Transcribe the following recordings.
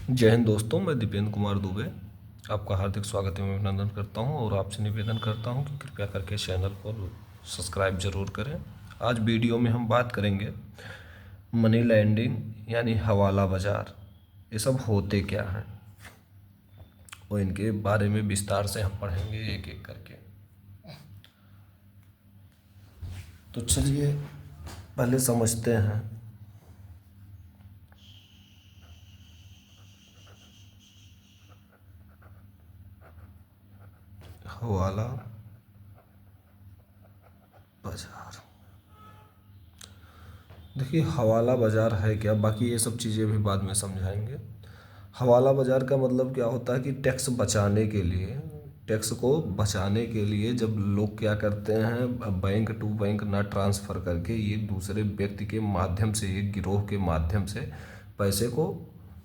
जय हिंद दोस्तों, मैं दीपेंद्र कुमार दुबे आपका हार्दिक स्वागत एवं अभिनंदन करता हूं और आपसे निवेदन करता हूं कि कृपया करके चैनल को सब्सक्राइब जरूर करें। आज वीडियो में हम बात करेंगे मनी लैंडिंग यानी हवाला बाज़ार। ये सब होते क्या हैं और इनके बारे में विस्तार से हम पढ़ेंगे एक एक करके। तो चलिए पहले समझते हैं हवाला बाज़ार। देखिए हवाला बाज़ार है क्या, बाकी ये सब चीज़ें भी बाद में समझाएंगे। हवाला बाज़ार का मतलब क्या होता है कि टैक्स को बचाने के लिए जब लोग क्या करते हैं, बैंक टू बैंक ना ट्रांसफ़र करके एक दूसरे व्यक्ति के माध्यम से, एक गिरोह के माध्यम से पैसे को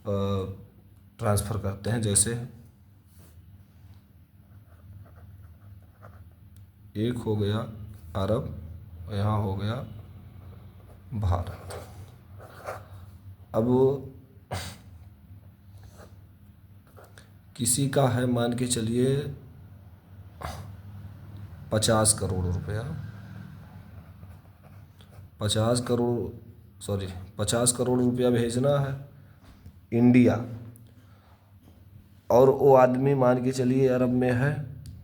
ट्रांसफ़र करते हैं। जैसे एक हो गया अरब, यहाँ हो गया भारत। अब किसी का है, मान के चलिए 50 करोड़ रुपया, 50 करोड़ रुपया भेजना है इंडिया, और वो आदमी मान के चलिए अरब में है।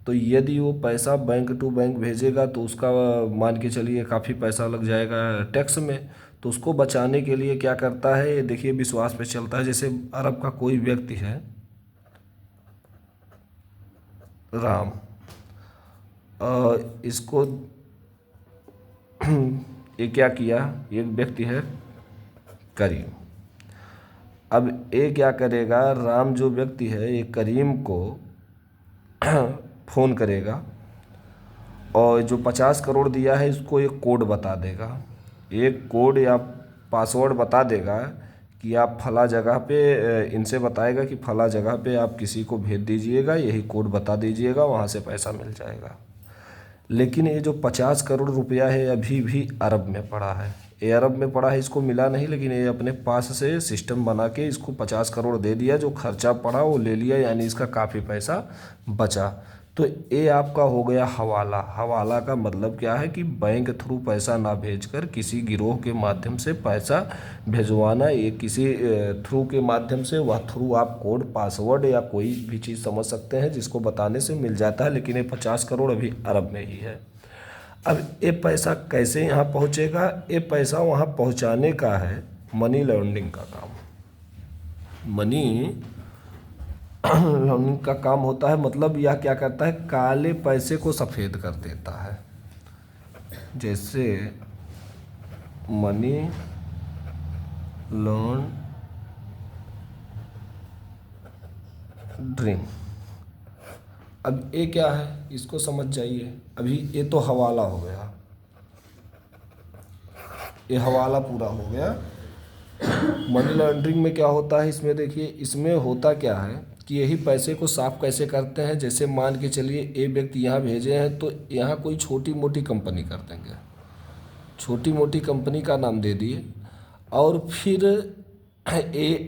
तो यदि वो पैसा बैंक टू बैंक भेजेगा तो उसका मान के चलिए काफ़ी पैसा लग जाएगा टैक्स में। तो उसको बचाने के लिए क्या करता है, ये देखिए विश्वास पे चलता है। जैसे अरब का कोई व्यक्ति है, राम, इसको ये क्या किया, एक व्यक्ति है करीम। अब ये क्या करेगा, राम जो व्यक्ति है ये करीम को फ़ोन करेगा और जो 50 करोड़ दिया है इसको एक कोड बता देगा, एक कोड या पासवर्ड बता देगा कि आप फला जगह पे, इनसे बताएगा कि फला जगह पे आप किसी को भेज दीजिएगा, यही कोड बता दीजिएगा, वहाँ से पैसा मिल जाएगा। लेकिन ये जो 50 करोड़ रुपया है अभी भी अरब में पड़ा है, ये अरब में पड़ा है, इसको मिला नहीं, लेकिन ये अपने पास से सिस्टम बना के इसको 50 करोड़ दे दिया, जो खर्चा पड़ा वो ले लिया, यानी इसका काफ़ी पैसा बचा। तो ये आपका हो गया हवाला। हवाला का मतलब क्या है कि बैंक थ्रू पैसा ना भेजकर किसी गिरोह के माध्यम से पैसा भेजवाना। ये किसी थ्रू के माध्यम से, वह थ्रू आप कोड, पासवर्ड या कोई भी चीज़ समझ सकते हैं जिसको बताने से मिल जाता है। लेकिन ये 50 करोड़ अभी अरब में ही है। अब ये पैसा कैसे यहाँ पहुँचेगा, ये पैसा वहाँ पहुँचाने का है मनी लॉन्ड्रिंग का काम। मनी लॉन्ड्रिंग का काम होता है, मतलब यह क्या करता है, काले पैसे को सफ़ेद कर देता है। जैसे मनी लॉन्ड्रिंग। अब ये क्या है, इसको समझ जाइए। अभी ये तो हवाला हो गया, ये हवाला पूरा हो गया। मनी लॉन्ड्रिंग में क्या होता है, इसमें देखिए, इसमें होता क्या है कि यही पैसे को साफ कैसे करते हैं। जैसे मान के चलिए एक व्यक्ति यहाँ भेजे हैं, तो यहाँ कोई छोटी मोटी कंपनी कर देंगे, छोटी मोटी कंपनी का नाम दे दिए, और फिर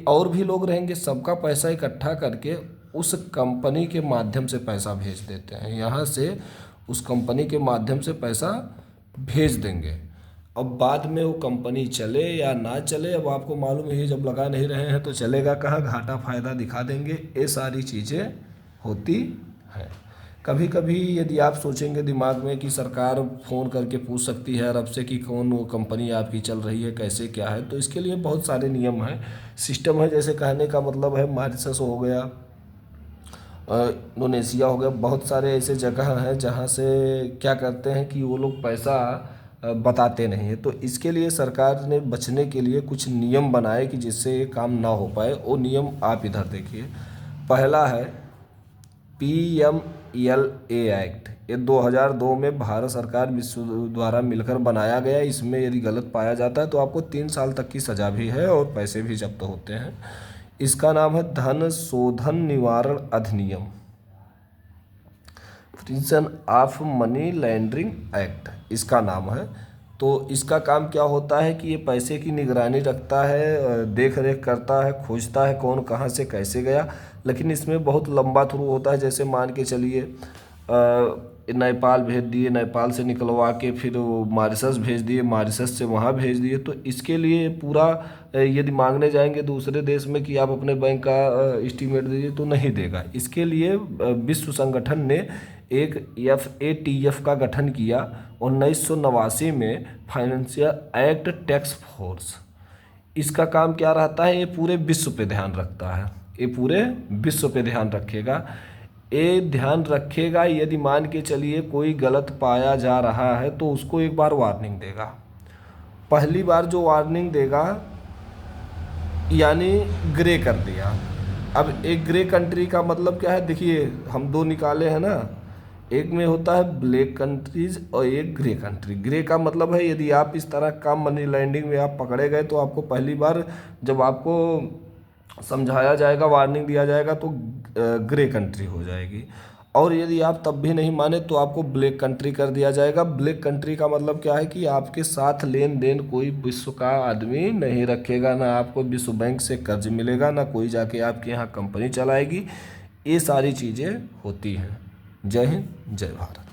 और भी लोग रहेंगे, सबका पैसा इकट्ठा करके उस कंपनी के माध्यम से पैसा भेज देते हैं। यहाँ से उस कंपनी के माध्यम से पैसा भेज देंगे। अब बाद में वो कंपनी चले या ना चले, अब आपको मालूम है, जब लगा नहीं रहे हैं तो चलेगा कहाँ, घाटा फायदा दिखा देंगे। ये सारी चीज़ें होती हैं। कभी कभी यदि आप सोचेंगे दिमाग में कि सरकार फ़ोन करके पूछ सकती है अरब से कि कौन वो कंपनी आपकी चल रही है, कैसे क्या है, तो इसके लिए बहुत सारे नियम हैं, सिस्टम है। जैसे कहने का मतलब है मॉरिशस हो गया, इंडोनेशिया हो गया, बहुत सारे ऐसे जगह हैं जहाँ से क्या करते हैं कि वो लोग पैसा बताते नहीं है। तो इसके लिए सरकार ने बचने के लिए कुछ नियम बनाए कि जिससे ये काम ना हो पाए। वो नियम आप इधर देखिए। पहला है PMLA एक्ट। ये 2002 में भारत सरकार विश्व द्वारा मिलकर बनाया गया। इसमें यदि गलत पाया जाता है तो आपको 3 साल तक की सज़ा भी है और पैसे भी जब्त होते हैं। इसका नाम है धन शोधन निवारण अधिनियम, prevention of money laundering act इसका नाम है। तो इसका काम क्या होता है कि ये पैसे की निगरानी रखता है, देख रेख करता है, खोजता है कौन कहाँ से कैसे गया। लेकिन इसमें बहुत लंबा थ्रू होता है। जैसे मान के चलिए नेपाल भेज दिए, नेपाल से निकलवा के फिर वो मॉरिशस भेज दिए, मॉरिशस से वहाँ भेज दिए। तो इसके लिए पूरा यदि मांगने जाएंगे दूसरे देश में कि आप अपने बैंक का एस्टीमेट दीजिए तो नहीं देगा। इसके लिए विश्व संगठन ने एक FATF का गठन किया 1989 में, फाइनेंशियल एक्ट टैक्स फोर्स। इसका काम क्या रहता है, ये पूरे विश्व पे ध्यान रखता है, ये पूरे विश्व पे ध्यान रखेगा। ये ध्यान रखेगा यदि मान के चलिए कोई गलत पाया जा रहा है तो उसको एक बार वार्निंग देगा। पहली बार जो वार्निंग देगा यानी ग्रे कर दिया। अब एक ग्रे कंट्री का मतलब क्या है, देखिए हम दो निकाले हैं ना, एक में होता है ब्लैक कंट्रीज और एक ग्रे कंट्री। ग्रे का मतलब है यदि आप इस तरह का मनी लैंडिंग में आप पकड़े गए तो आपको पहली बार जब आपको समझाया जाएगा, वार्निंग दिया जाएगा तो ग्रे कंट्री हो जाएगी। और यदि आप तब भी नहीं माने तो आपको ब्लैक कंट्री कर दिया जाएगा। ब्लैक कंट्री का मतलब क्या है कि आपके साथ लेन देन कोई विश्व का आदमी नहीं रखेगा, ना आपको विश्व बैंक से कर्ज मिलेगा, ना कोई जाके आपके यहाँ कंपनी चलाएगी। ये सारी चीज़ें होती हैं। जय हिंद, जय भारत।